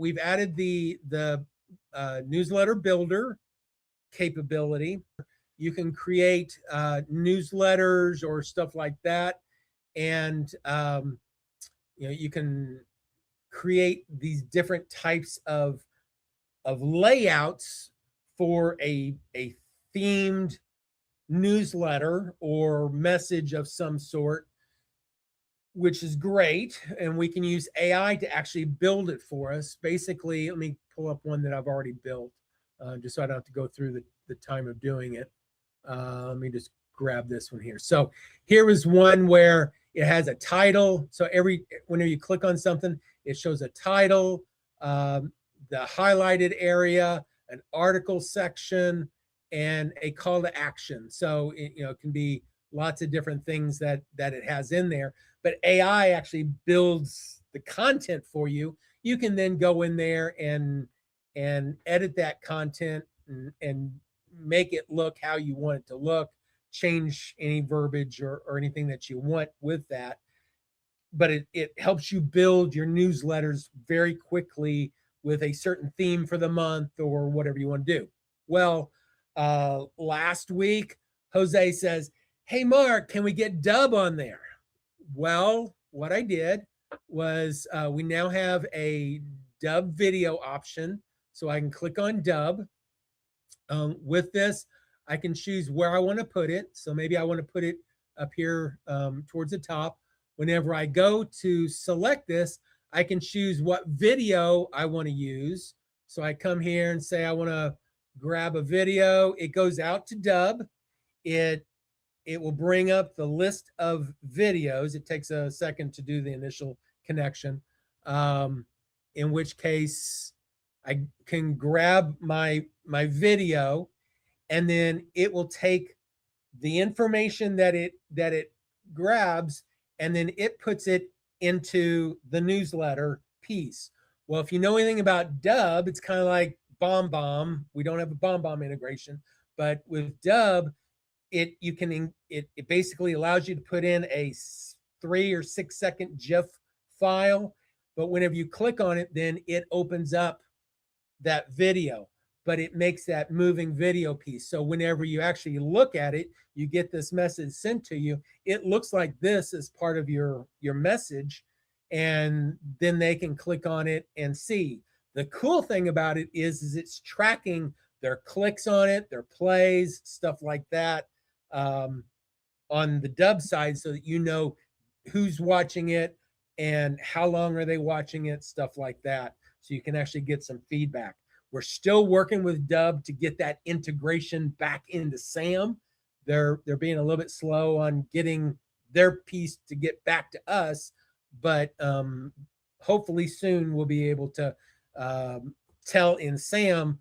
we've added the newsletter builder capability. You can create newsletters or stuff like that, and you can create these different types of layouts for a themed newsletter or message of some sort, which is great. And we can use AI to actually build it for us. Basically, let me pull up one that I've already built, just so I don't have to go through the time of doing it. Let me just grab this one here. So here is one where it has a title. So whenever you click on something, it shows a title, the highlighted area, an article section, and a call to action. So it can be lots of different things that it has in there. But AI actually builds the content for you. You can then go in there and edit that content and make it look how you want it to look, change any verbiage or anything that you want with that. But it helps you build your newsletters very quickly with a certain theme for the month or whatever you want to do. Well, last week, Jose says, "Hey, Mark, can we get Dubb on there?" Well, what I did was we now have a Dubb video option. So I can click on Dubb. With this, I can choose where I want to put it. So maybe I want to put it up here towards the top. Whenever I go to select this, I can choose what video I want to use. So I come here and say I want to grab a video. It goes out to Dubb. It will bring up the list of videos. It takes a second to do the initial connection, in which case I can grab my video, and then it will take the information that it grabs, and then it puts it into the newsletter piece. Well, if you know anything about Dubb, it's kind of like BombBomb. We don't have a BombBomb integration, but with Dubb, it basically allows you to put in a 3 or 6 second GIF file, but whenever you click on it, then it opens up that video, but it makes that moving video piece. So whenever you actually look at it, you get this message sent to you. It looks like this as part of your message, and then they can click on it and see. The cool thing about it is it's tracking their clicks on it, their plays, stuff like that, on the Dubb side, so that you know who's watching it and how long are they watching it, stuff like that. So you can actually get some feedback. We're still working with Dubb to get that integration back into SAM. They're being a little bit slow on getting their piece to get back to us, but hopefully soon we'll be able to tell in SAM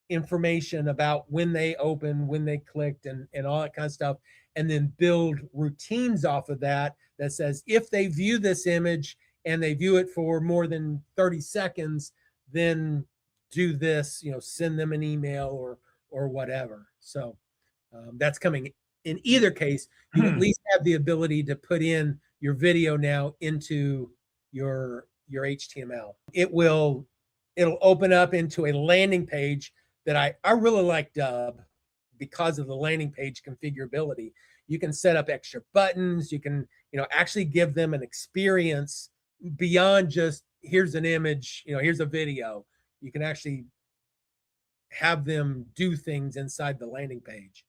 information about when they opened, when they clicked, and all that kind of stuff, and then build routines off of that says if they view this image and they view it for more than 30 seconds, then do this, send them an email or whatever. So that's coming. In either case, you at least have the ability to put in your video now into your HTML. It'll open up into a landing page that I really like Dubb because of the landing page configurability. You can set up extra buttons. You can, actually give them an experience beyond just here's an image, here's a video. You can actually have them do things inside the landing page.